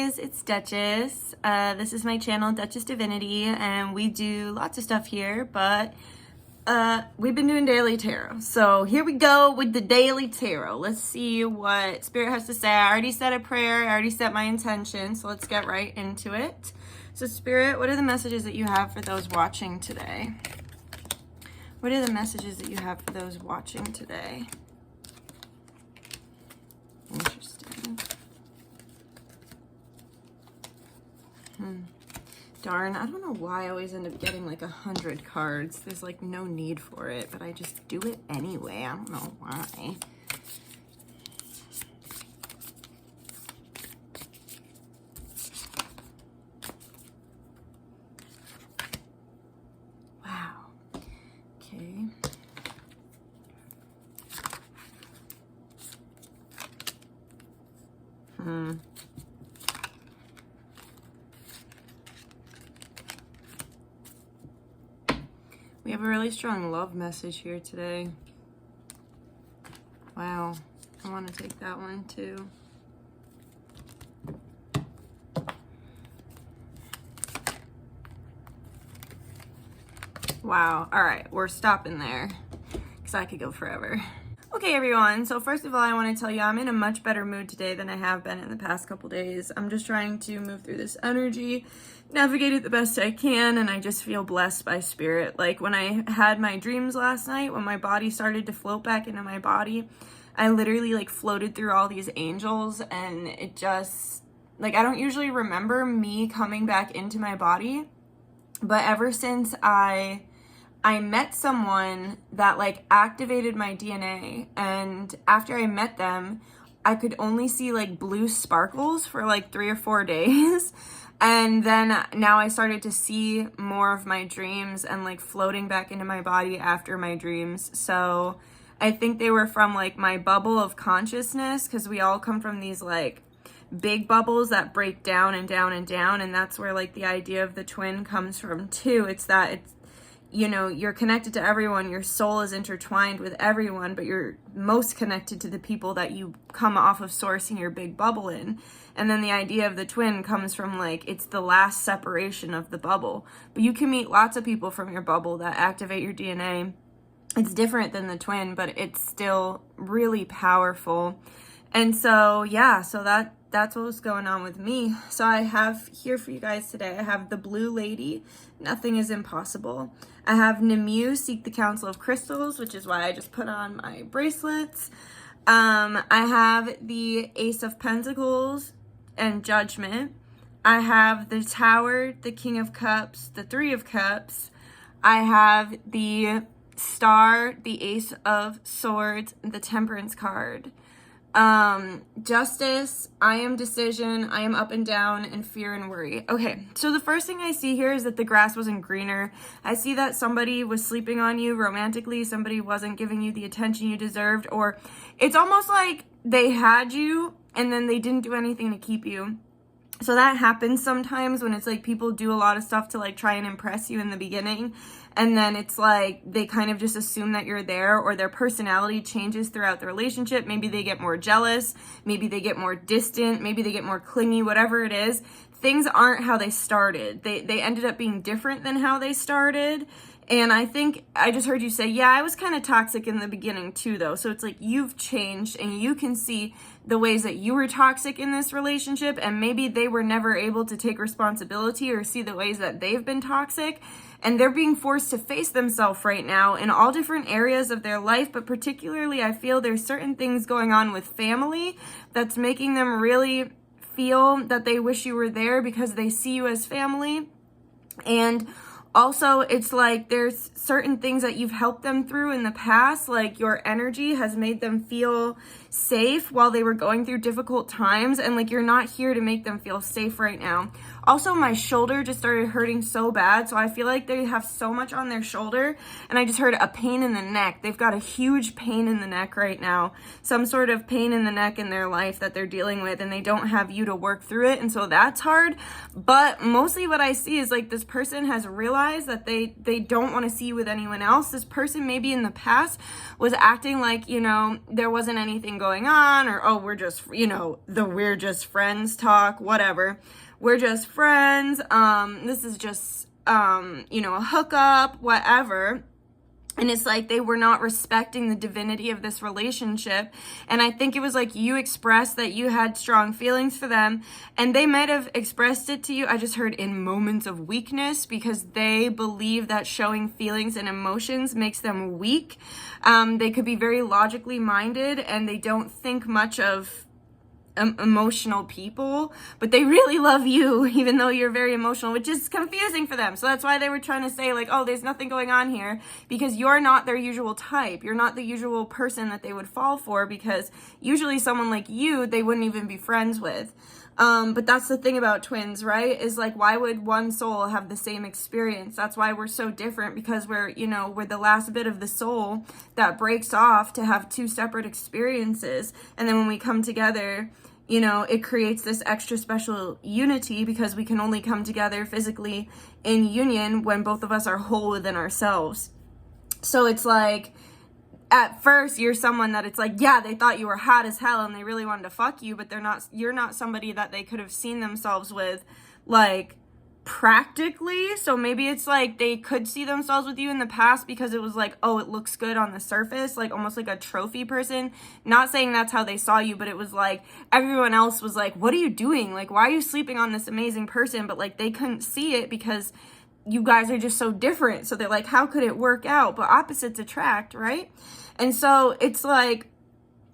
guys, it's Dutchess. This is my channel, Dutchess Divinity, and we do lots of stuff here, but we've been doing daily tarot. So here we go with the daily tarot. Let's see what Spirit has to say. I already said a prayer, I already set my intention, so let's get right into it. So Spirit, what are the messages that you have for those watching today? What are the messages that you have for those watching today? Interesting. Darn, I don't know why I always end up getting like 100 cards. There's like no need for it, but I just do it anyway. I don't know why. Wow. Okay. We have a really strong love message here today. Wow. I want to take that one too. Wow. All right. We're stopping there because I could go forever. Okay, everyone. So first of all, I want to tell you I'm in a much better mood today than I have been in the past couple days. I'm just trying to move through this energy, navigate it the best I can, and I just feel blessed by Spirit. Like when I had my dreams last night, when my body started to float back into my body, I literally like floated through all these angels, and it just, like, I don't usually remember me coming back into my body, but ever since I met someone that like activated my DNA, and after I met them, I could only see like blue sparkles for like 3 or 4 days. And then now I started to see more of my dreams and like floating back into my body after my dreams. So I think they were from like my bubble of consciousness, because we all come from these like big bubbles that break down and down and down. And that's where like the idea of the twin comes from too. It's that it's, you know, you're connected to everyone, your soul is intertwined with everyone, but you're most connected to the people that you come off of source in your big bubble in. And then the idea of the twin comes from like, it's the last separation of the bubble. But you can meet lots of people from your bubble that activate your DNA. It's different than the twin, but it's still really powerful. And so, yeah, so that's what was going on with me. So I have here for you guys today, I have the Blue Lady, Nothing is Impossible. I have Nemu, Seek the Council of Crystals, which is why I just put on my bracelets. I have the Ace of Pentacles and Judgment. I have the Tower, the King of Cups, the Three of Cups. I have the Star, the Ace of Swords, the Temperance card. Justice, I am decision, I am up and down, and fear and worry. Okay, so the first thing I see here is that the grass wasn't greener. I see that somebody was sleeping on you romantically, somebody wasn't giving you the attention you deserved, or it's almost like they had you and then they didn't do anything to keep you. So that happens sometimes when it's like people do a lot of stuff to like try and impress you in the beginning, and then it's like they kind of just assume that you're there, or their personality changes throughout the relationship. Maybe they get more jealous, maybe they get more distant, maybe they get more clingy, whatever it is. Things aren't how they started. They ended up being different than how they started. And I think I just heard you say, yeah, I was kind of toxic in the beginning too, though. So it's like you've changed, and you can see the ways that you were toxic in this relationship, and maybe they were never able to take responsibility or see the ways that they've been toxic. And they're being forced to face themselves right now in all different areas of their life. But particularly, I feel there's certain things going on with family that's making them really feel that they wish you were there because they see you as family. And also, it's like there's certain things that you've helped them through in the past, like your energy has made them feel safe while they were going through difficult times, and like you're not here to make them feel safe right now. Also, my shoulder just started hurting so bad, so I feel like they have so much on their shoulder, and I just heard a pain in the neck. They've got a huge pain in the neck right now, some sort of pain in the neck in their life that they're dealing with, and they don't have you to work through it, and so that's hard. But mostly what I see is like this person has realized that they don't want to see you with anyone else. This person maybe in the past was acting like, you know, there wasn't anything going on, or, oh, we're just, you know, the we're just friends talk, whatever. We're just friends. This is just, you know, a hookup, whatever. And it's like they were not respecting the divinity of this relationship. And I think it was like you expressed that you had strong feelings for them, and they might have expressed it to you, I just heard, in moments of weakness, because they believe that showing feelings and emotions makes them weak. They could be very logically minded, and they don't think much of emotional people, but they really love you even though you're very emotional, which is confusing for them. So that's why they were trying to say like, oh, there's nothing going on here, because you're not their usual type. You're not the usual person that they would fall for, because usually someone like you they wouldn't even be friends with. But that's the thing about twins, right? Is like, why would one soul have the same experience? That's why we're so different, because we're, you know, we're the last bit of the soul that breaks off to have two separate experiences. And then when we come together, you know, it creates this extra special unity, because we can only come together physically in union when both of us are whole within ourselves. So it's like, at first you're someone that it's like, yeah, they thought you were hot as hell and they really wanted to fuck you, but you're not somebody that they could have seen themselves with, like, practically. So maybe it's like they could see themselves with you in the past because it was like, oh, it looks good on the surface, like almost like a trophy person. Not saying that's how they saw you, but it was like everyone else was like, what are you doing? Like, why are you sleeping on this amazing person? But like they couldn't see it because you guys are just so different. So they're like, how could it work out? But opposites attract, right? And so it's like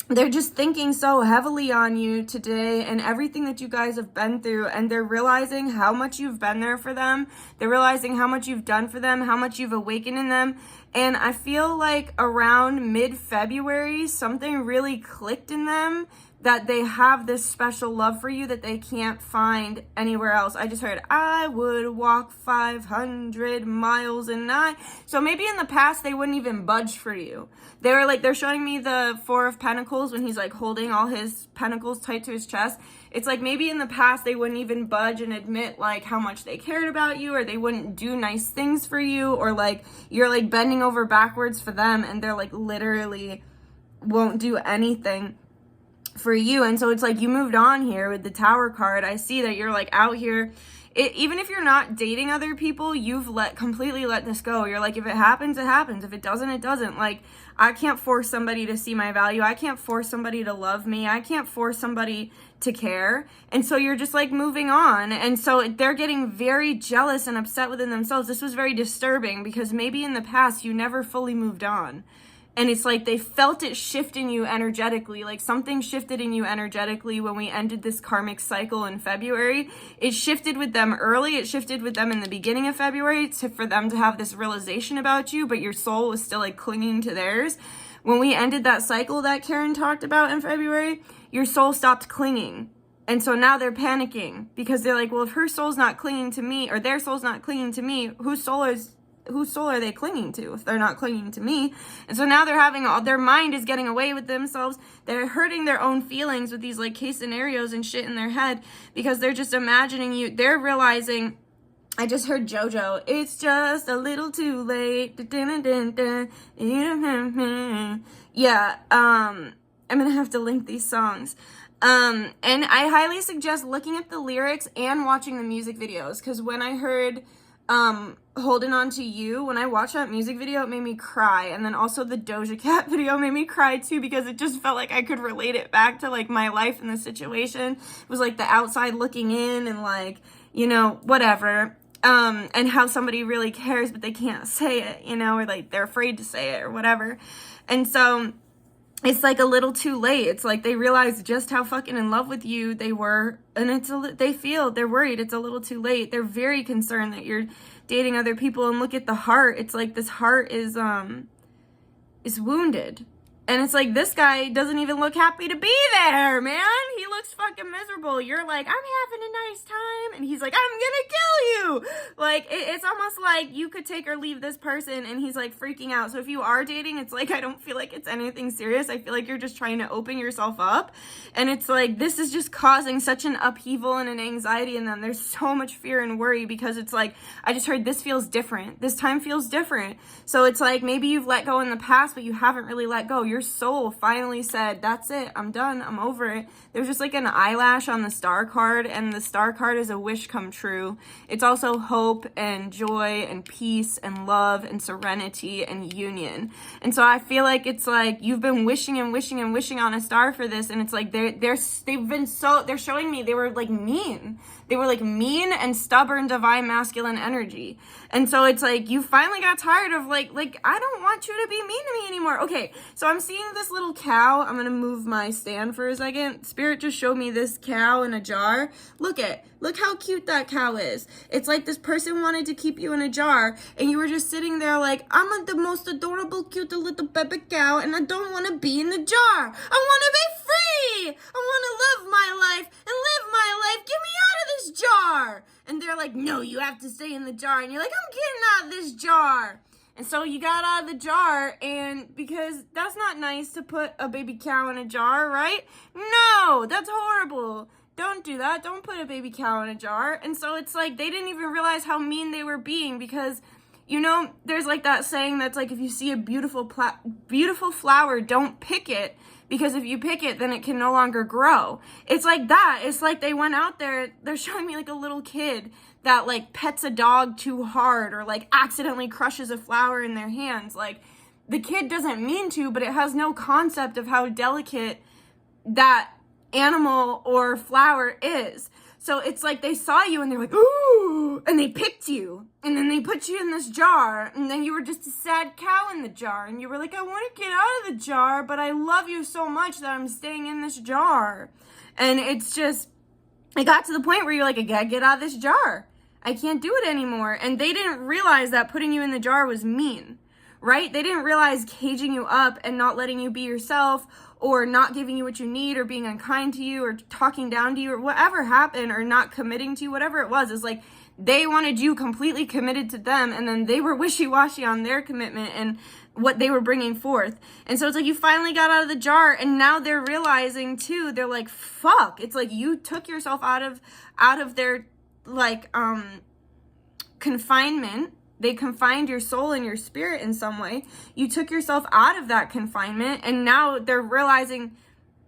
they're just thinking so heavily on you today and everything that you guys have been through, and they're realizing how much you've been there for them. They're realizing how much you've done for them, how much you've awakened in them. And I feel like around mid-February, something really clicked in them, that they have this special love for you that they can't find anywhere else. I just heard, I would walk 500 miles a night. So maybe in the past they wouldn't even budge for you. They were like, they're showing me the Four of Pentacles when he's like holding all his pentacles tight to his chest. It's like maybe in the past they wouldn't even budge and admit like how much they cared about you, or they wouldn't do nice things for you, or like you're like bending over backwards for them and they're like literally won't do anything for you. And so it's like you moved on here with the Tower card. I see that you're like out here. Even if you're not dating other people, you've completely let this go. You're like, if it happens, it happens. If it doesn't, it doesn't. Like, I can't force somebody to see my value. I can't force somebody to love me. I can't force somebody to care. And so you're just like moving on. And so they're getting very jealous and upset within themselves. This was very disturbing, because maybe in the past you never fully moved on. And it's like they felt it shift in you energetically, like something shifted in you energetically when we ended this karmic cycle in February. It shifted with them early. It shifted with them in the beginning of February for them to have this realization about you, but your soul was still like clinging to theirs. When we ended that cycle that Karen talked about in February, your soul stopped clinging. And so now they're panicking, because they're like, well, if her soul's not clinging to me, or their soul's not clinging to me, whose soul are they clinging to if they're not clinging to me? And so now they're having their mind is getting away with themselves. They're hurting their own feelings with these like case scenarios and shit in their head, because they're just imagining you. They're realizing, I just heard JoJo, it's just a little too late. Yeah, I'm gonna have to link these songs. And I highly suggest looking at the lyrics and watching the music videos, because when I heard Holding On To You, when I watched that music video, it made me cry. And then also the Doja Cat video made me cry too, because it just felt like I could relate it back to like my life and the situation. It was like the outside looking in, and like, you know, whatever. And how somebody really cares, but they can't say it, you know, or like they're afraid to say it or whatever. And so it's like a little too late. It's like they realize just how fucking in love with you they were, and they're worried it's a little too late. They're very concerned that you're dating other people. And look at the heart. It's like this heart is wounded, And it's like, this guy doesn't even look happy to be there, man. He looks fucking miserable. You're like, I'm having a nice time. And he's like, I'm gonna kill you. Like, it's almost like you could take or leave this person, and he's like freaking out. So if you are dating, it's like, I don't feel like it's anything serious. I feel like you're just trying to open yourself up. And it's like, this is just causing such an upheaval and an anxiety in them. There's so much fear and worry because it's like, I just heard this feels different. This time feels different. So it's like, maybe you've let go in the past, but you haven't really let go. Your soul finally said, that's it. I'm done. I'm over it. There's just like an eyelash on the star card, and the star card is a wish come true. It's also hope and joy and peace and love and serenity and union. And so I feel like it's like you've been wishing and wishing and wishing on a star for this, and it's like they're showing me they were like mean. They were like mean and stubborn divine masculine energy. And so it's like you finally got tired of like I don't want you to be mean to me anymore. Okay, so I'm seeing this little cow. I'm gonna move my stand for a second. Spirit just showed me this cow in a jar. Look how cute that cow is. It's like this person wanted to keep you in a jar, and you were just sitting there like, I'm the most adorable, cute little baby cow, and I don't want to be in the jar. I want to be free. I want to live my life and live my life. Get me out of this jar. And they're like, no, you have to stay in the jar. And you're like, I'm getting out of this jar. And so you got out of the jar, and because that's not nice to put a baby cow in a jar, right? No, that's horrible. Don't do that. Don't put a baby cow in a jar. And so it's like they didn't even realize how mean they were being because, you know, there's like that saying that's like, if you see a beautiful flower, don't pick it, because if you pick it, then it can no longer grow. It's like that. It's like they went out there, they're showing me like a little kid that like pets a dog too hard or like accidentally crushes a flower in their hands. Like, the kid doesn't mean to, but it has no concept of how delicate that animal or flower is. So it's like they saw you and they're like, ooh, and they picked you, and then they put you in this jar, and then you were just a sad cow in the jar, and you were like, I want to get out of the jar, but I love you so much that I'm staying in this jar. And it's just, it got to the point where you're like, I gotta get out of this jar. I can't do it anymore. And they didn't realize that putting you in the jar was mean, right? They didn't realize caging you up and not letting you be yourself, or not giving you what you need, or being unkind to you, or talking down to you, or whatever happened, or not committing to you, whatever it was, is like they wanted you completely committed to them, and then they were wishy-washy on their commitment and what they were bringing forth. And so it's like you finally got out of the jar, and now they're realizing too, they're like, fuck, it's like you took yourself out of their like confinement. They confined your soul and your spirit in some way. You took yourself out of that confinement, and now they're realizing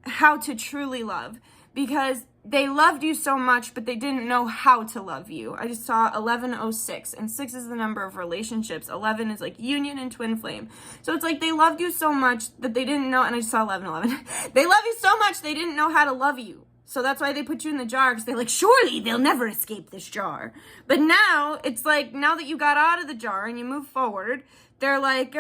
how to truly love, because they loved you so much, but they didn't know how to love you. I just saw 1106, and 6 is the number of relationships. 11 is like union and twin flame. So it's like they loved you so much that they didn't know, and I just saw 1111. They love you so much they didn't know how to love you. So that's why they put you in the jar, because they're like, surely they'll never escape this jar. But now, it's like, now that you got out of the jar and you move forward, they're like,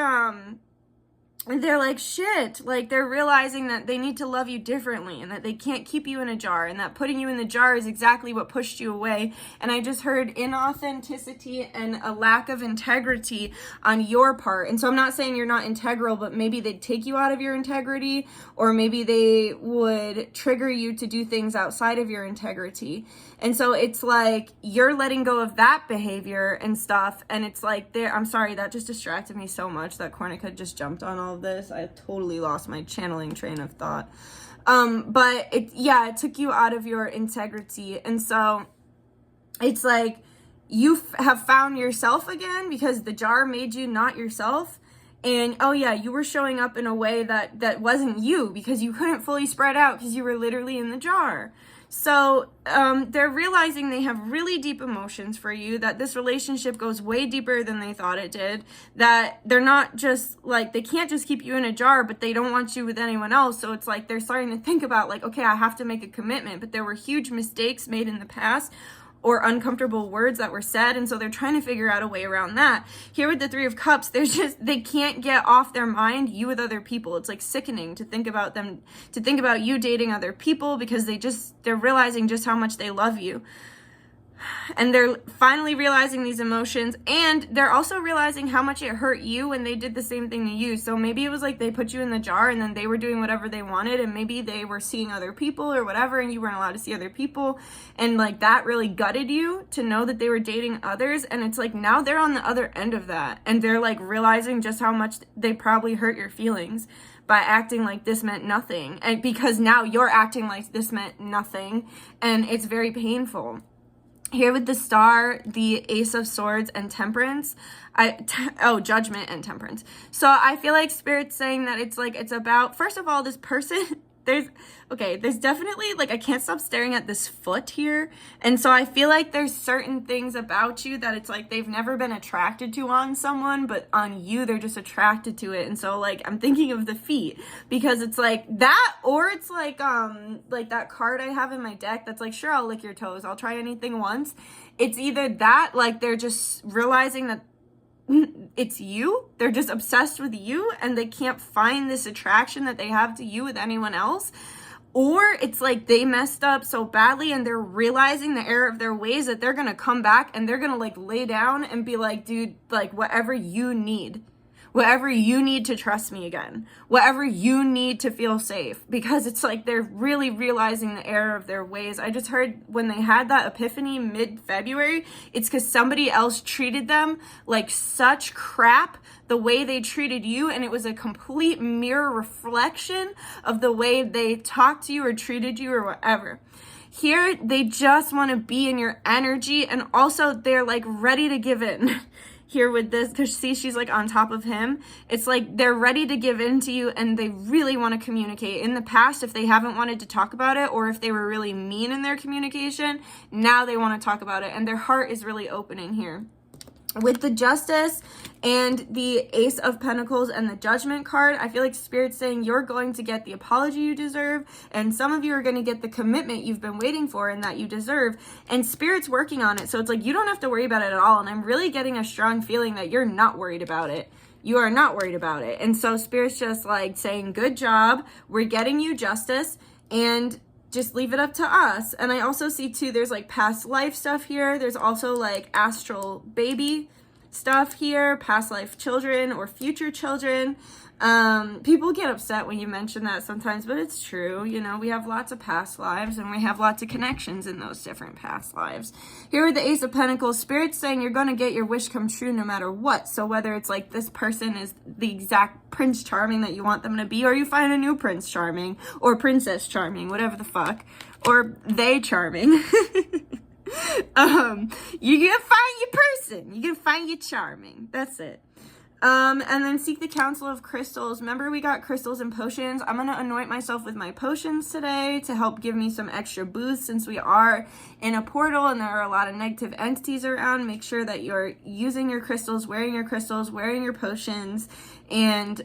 shit. Like, they're realizing that they need to love you differently, and that they can't keep you in a jar, and that putting you in the jar is exactly what pushed you away. And I just heard inauthenticity and a lack of integrity on your part. And so I'm not saying you're not integral, but maybe they'd take you out of your integrity, or maybe they would trigger you to do things outside of your integrity. And so it's like you're letting go of that behavior and stuff, and it's like, I'm sorry, that just distracted me so much that Cornica just jumped on all of this. I totally lost my channeling train of thought. But it took you out of your integrity. And so it's like you have found yourself again, because the jar made you not yourself. And oh yeah, you were showing up in a way that wasn't you, because you couldn't fully spread out because you were literally in the jar. So they're realizing they have really deep emotions for you, that this relationship goes way deeper than they thought it did, that they're not just like, they can't just keep you in a jar, but they don't want you with anyone else. So it's like they're starting to think about like, okay, I have to make a commitment, but there were huge mistakes made in the past, or uncomfortable words that were said, and so they're trying to figure out a way around that. Here with the 3 of Cups, they can't get off their mind you with other people. It's like sickening to think about you dating other people, because they're realizing just how much they love you. And they're finally realizing these emotions, and they're also realizing how much it hurt you when they did the same thing to you. So maybe it was like they put you in the jar and then they were doing whatever they wanted, and maybe they were seeing other people or whatever, and you weren't allowed to see other people, and like that really gutted you to know that they were dating others. And it's like now they're on the other end of that, and they're like realizing just how much they probably hurt your feelings by acting like this meant nothing, and because now you're acting like this meant nothing, and it's very painful. Here with the Star, the Ace of Swords, and Temperance. Judgment and Temperance. So I feel like Spirit's saying that it's like, it's about, first of all, this person, there's definitely, like, I can't stop staring at this foot here. And so I feel like there's certain things about you that it's like they've never been attracted to on someone, but on you, they're just attracted to it. And so, like, I'm thinking of the feet, because it's like that, or it's like that card I have in my deck that's like, sure, I'll lick your toes, I'll try anything once. It's either that, like, they're just realizing that it's you, they're just obsessed with you, and they can't find this attraction that they have to you with anyone else, or it's like they messed up so badly and they're realizing the error of their ways that they're gonna come back and they're gonna like lay down and be like, dude, like whatever you need to trust me again, whatever you need to feel safe, because it's like they're really realizing the error of their ways. I just heard when they had that epiphany mid-February, it's because somebody else treated them like such crap the way they treated you, and it was a complete mirror reflection of the way they talked to you or treated you or whatever. Here, they just want to be in your energy, and also they're like ready to give in. Here with this, because see, she's like on top of him. It's like they're ready to give in to you, and they really want to communicate. In the past, if they haven't wanted to talk about it, or if they were really mean in their communication, now they want to talk about it, and their heart is really opening here. With the Justice and the Ace of Pentacles and the Judgment card, I feel like Spirit's saying you're going to get the apology you deserve, and some of you are going to get the commitment you've been waiting for and that you deserve, and Spirit's working on it. So it's like you don't have to worry about it at all, and I'm really getting a strong feeling that you're not worried about it. You are not worried about it. And so Spirit's just like saying, good job, we're getting you justice, and just leave it up to us. And I also see too, there's like past life stuff here. There's also like astral baby stuff here, past life children or future children. People get upset when you mention that sometimes, but it's true. You know, we have lots of past lives, and we have lots of connections in those different past lives. Here with the Ace of Pentacles, Spirit's saying you're going to get your wish come true no matter what. So whether it's like this person is the exact Prince Charming that you want them to be, or you find a new Prince Charming or Princess Charming, whatever the fuck, or they charming. You can find your person. You can find your charming. That's it. And then seek the counsel of crystals. Remember, we got crystals and potions. I'm going to anoint myself with my potions today to help give me some extra boost, since we are in a portal and there are a lot of negative entities around. Make sure that you're using your crystals, wearing your potions, and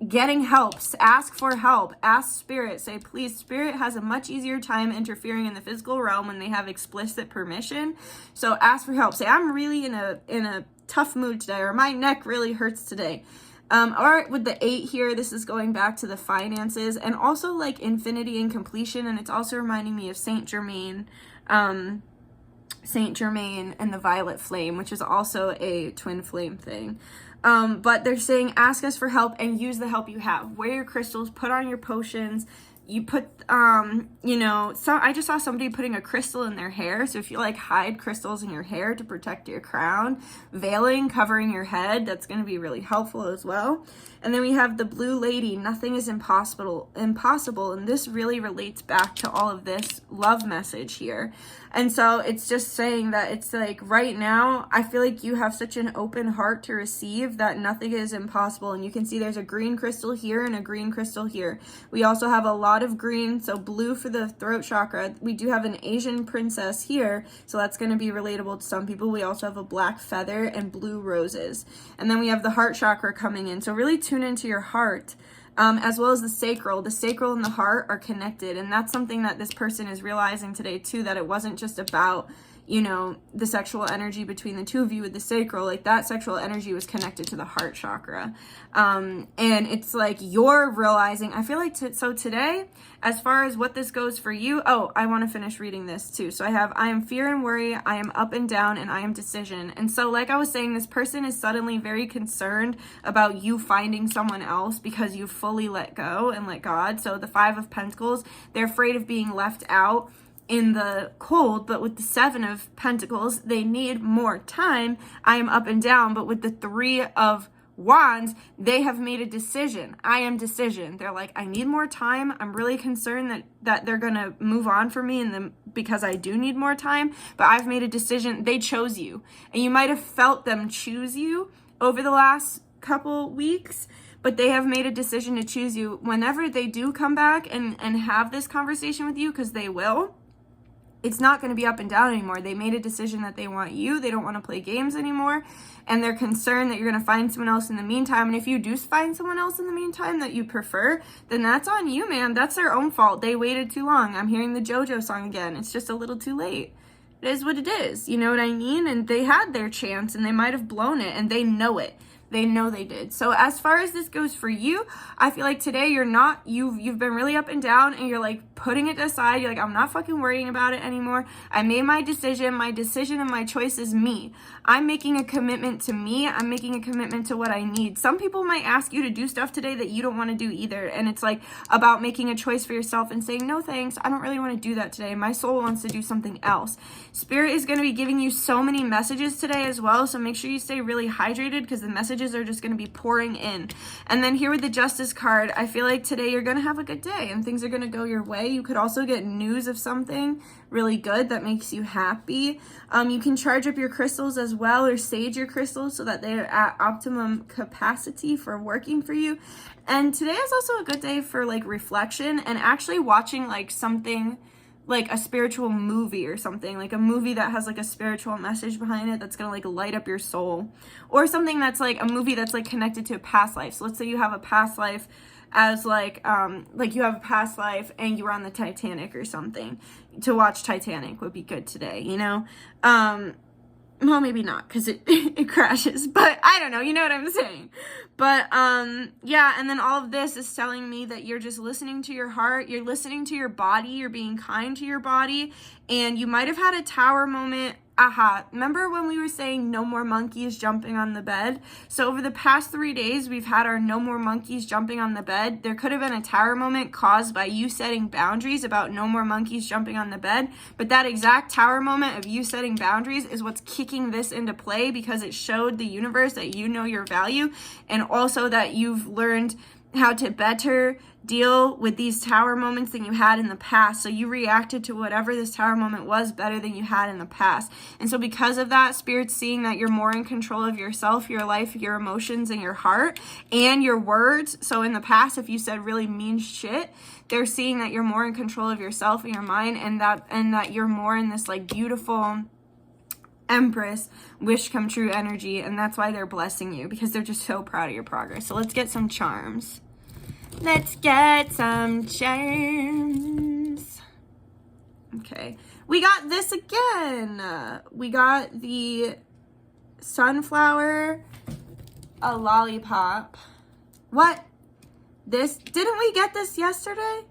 getting help. Ask for help. Ask Spirit. Say, please, Spirit has a much easier time interfering in the physical realm when they have explicit permission. So ask for help. Say, I'm really in a tough mood today, or my neck really hurts today. Or with the 8 here, this is going back to the finances, and also like infinity and completion, and it's also reminding me of Saint Germain and the violet flame, which is also a twin flame thing. But they're saying ask us for help and use the help you have. Wear your crystals, put on your potions. You put, I just saw somebody putting a crystal in their hair. So if you like hide crystals in your hair to protect your crown, veiling, covering your head, that's going to be really helpful as well. And then we have the Blue Lady, nothing is impossible. And this really relates back to all of this love message here. And so it's just saying that it's like right now, I feel like you have such an open heart to receive that nothing is impossible. And you can see there's a green crystal here and a green crystal here. We also have a lot of green, so blue for the throat chakra. We do have an Asian princess here, so that's going to be relatable to some people. We also have a black feather and blue roses. And then we have the heart chakra coming in. So really tune into your heart. As well as the sacral. The sacral and the heart are connected, and that's something that this person is realizing today too, that it wasn't just about, you know, the sexual energy between the two of you with the sacral, like that sexual energy was connected to the heart chakra. And it's like you're realizing, I feel like, so today, as far as what this goes for you, oh, I want to finish reading this too. So I am fear and worry, I am up and down, and I am decision. And so like I was saying, this person is suddenly very concerned about you finding someone else because you fully let go and let God. So the Five of Pentacles, they're afraid of being left out in the cold, but with the Seven of Pentacles, they need more time. I am up and down, but with the Three of Wands, they have made a decision. I am decision. They're like, I need more time. I'm really concerned that they're gonna move on for me because I do need more time, but I've made a decision. They chose you, and you might have felt them choose you over the last couple weeks, but they have made a decision to choose you. Whenever they do come back and have this conversation with you, because they will, it's not going to be up and down anymore. They made a decision that they want you. They don't want to play games anymore. And they're concerned that you're going to find someone else in the meantime. And if you do find someone else in the meantime that you prefer, then that's on you, man. That's their own fault. They waited too long. I'm hearing the JoJo song again. It's just a little too late. It is what it is. You know what I mean? And they had their chance and they might have blown it, and they know it. They know they did. So as far as this goes for you, I feel like today you've been really up and down, and you're like putting it aside. You're like, I'm not fucking worrying about it anymore. I made my decision. My decision and my choice is me. I'm making a commitment to me. I'm making a commitment to what I need. Some people might ask you to do stuff today that you don't want to do either. And it's like about making a choice for yourself and saying, no thanks, I don't really want to do that today. My soul wants to do something else. Spirit is going to be giving you so many messages today as well. So make sure you stay really hydrated, because the messages are just going to be pouring in. And then here with the Justice card, I feel like today you're going to have a good day and things are going to go your way. You could also get news of something really good that makes you happy. You can charge up your crystals as well, or sage your crystals so that they're at optimum capacity for working for you. And today is also a good day for like reflection and actually watching like something like a spiritual movie or something, like a movie that has like a spiritual message behind it that's gonna like light up your soul, or something that's like a movie that's like connected to a past life. So let's say you have a past life as like you have a past life and you were on the Titanic or something. To watch Titanic would be good today, you know? Well, maybe not, because it crashes, but I don't know, you know what I'm saying. But yeah, and then all of this is telling me that you're just listening to your heart, you're listening to your body, you're being kind to your body, and you might have had a tower moment. Remember when we were saying no more monkeys jumping on the bed? So over the past 3 days, we've had our no more monkeys jumping on the bed. There could have been a tower moment caused by you setting boundaries about no more monkeys jumping on the bed. But that exact tower moment of you setting boundaries is what's kicking this into play, because it showed the universe that you know your value, and also that you've learned how to better deal with these tower moments than you had in the past. So you reacted to whatever this tower moment was better than you had in the past. And so because of that, Spirit's seeing that you're more in control of yourself, your life, your emotions, and your heart, and your words. So in the past, if you said really mean shit, they're seeing that you're more in control of yourself and your mind, and that you're more in this like beautiful Empress wish come true energy. And that's why they're blessing you, because they're just so proud of your progress. So let's get some charms. Let's get some charms. Okay, we got this again. We got the sunflower, a lollipop. What? This? Didn't we get this yesterday?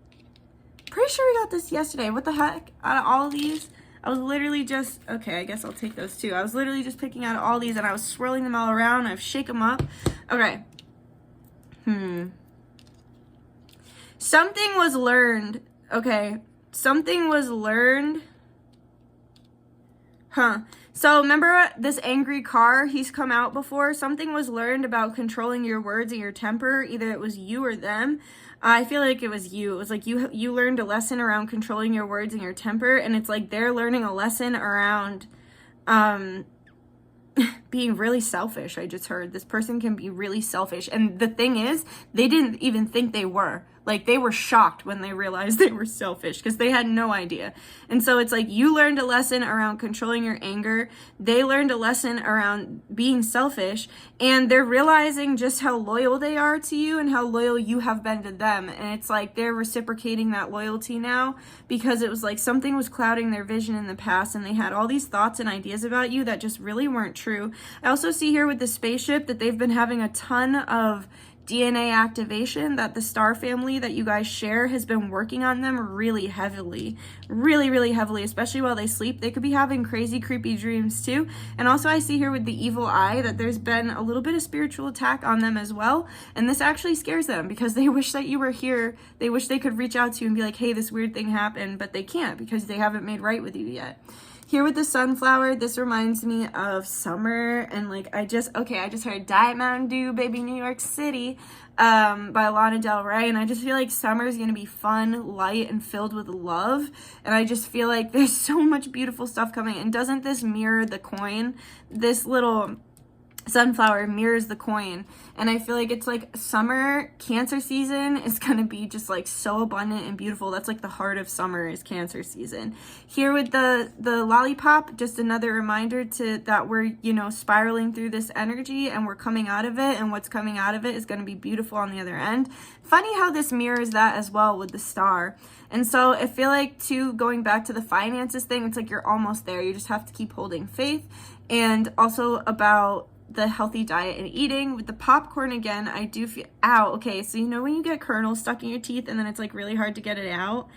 Pretty sure we got this yesterday. What the heck? Out of all of these, I was literally just, okay, I guess I'll take those too. I was literally just picking out all these and I was swirling them all around. I've shake them up. Okay. Something was learned. Okay. Something was learned. So remember this angry car? He's come out before. Something was learned about controlling your words and your temper. Either it was you or them. I feel like it was you. It was like you learned a lesson around controlling your words and your temper. And it's like they're learning a lesson around being really selfish. I just heard this person can be really selfish. And the thing is, they didn't even think they were. Like, they were shocked when they realized they were selfish because they had no idea. And so it's like, you learned a lesson around controlling your anger. They learned a lesson around being selfish, and they're realizing just how loyal they are to you and how loyal you have been to them. And it's like they're reciprocating that loyalty now, because it was like something was clouding their vision in the past, and they had all these thoughts and ideas about you that just really weren't true. I also see here with the spaceship that they've been having a ton of DNA activation, that the star family that you guys share has been working on them really heavily, really heavily, especially while they sleep. They could be having crazy, creepy dreams too. And also I see here with the evil eye that there's been a little bit of spiritual attack on them as well. And this actually scares them because they wish that you were here. They wish they could reach out to you and be like, hey, this weird thing happened, but they can't because they haven't made right with you yet. Here with the sunflower, this reminds me of summer, and like I just heard Diet Mountain Dew, Baby New York City by Lana Del Rey, and I just feel like summer is going to be fun, light, and filled with love, and I just feel like there's so much beautiful stuff coming. And doesn't this mirror the coin? This little sunflower mirrors the coin, and I feel like it's like summer, Cancer season is gonna be just like so abundant and beautiful. That's like the heart of summer is Cancer season. Here with the lollipop, just another reminder to that we're, you know, spiraling through this energy and we're coming out of it, and what's coming out of it is going to be beautiful on the other end. Funny how this mirrors that as well with the star. And so I feel like too, going back to the finances thing, it's like you're almost there. You just have to keep holding faith. And also about the healthy diet and eating with the popcorn again, I do feel, ow, okay, so you know when you get kernels stuck in your teeth and then it's like really hard to get it out?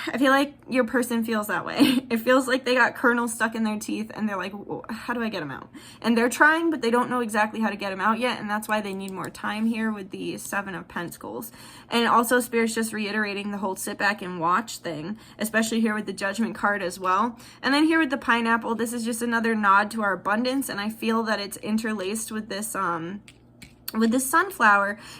I feel like your person feels that way. It feels like they got kernels stuck in their teeth and they're like, how do I get them out? And they're trying, but they don't know exactly how to get them out yet, and that's why they need more time here with the Seven of Pentacles. And also Spirit's just reiterating the whole sit back and watch thing, especially here with the Judgment card as well. And then here with the pineapple, this is just another nod to our abundance, and I feel that it's interlaced with this sunflower,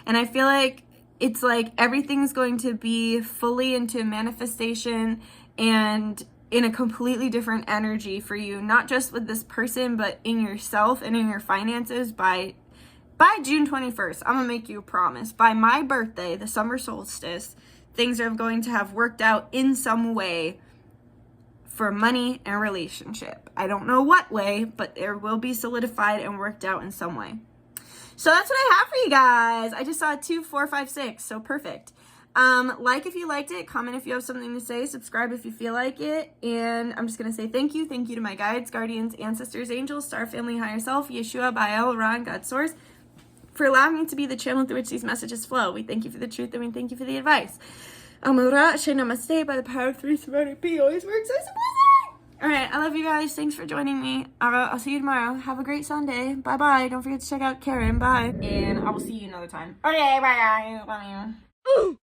and I feel like it's like everything's going to be fully into manifestation and in a completely different energy for you, not just with this person, but in yourself and in your finances by June 21st. I'm gonna make you a promise. By my birthday, the summer solstice, things are going to have worked out in some way for money and relationship. I don't know what way, but there will be solidified and worked out in some way. So that's what I have for you guys. I just saw 2, 4, 5, 6, so perfect. Like if you liked it, comment if you have something to say, subscribe if you feel like it, and I'm just going to say thank you to my guides, guardians, ancestors, angels, star family, higher self, Yeshua, Baal, Ran, God source, for allowing me to be the channel through which these messages flow. We thank you for the truth, and we thank you for the advice. Amora, Ashe Namaste, by the power of 3 Serenity, always works, I suppose. All right, I love you guys. Thanks for joining me. I'll see you tomorrow. Have a great Sunday. Bye-bye. Don't forget to check out Karen. Bye. And I will see you another time. Okay, bye. Love you.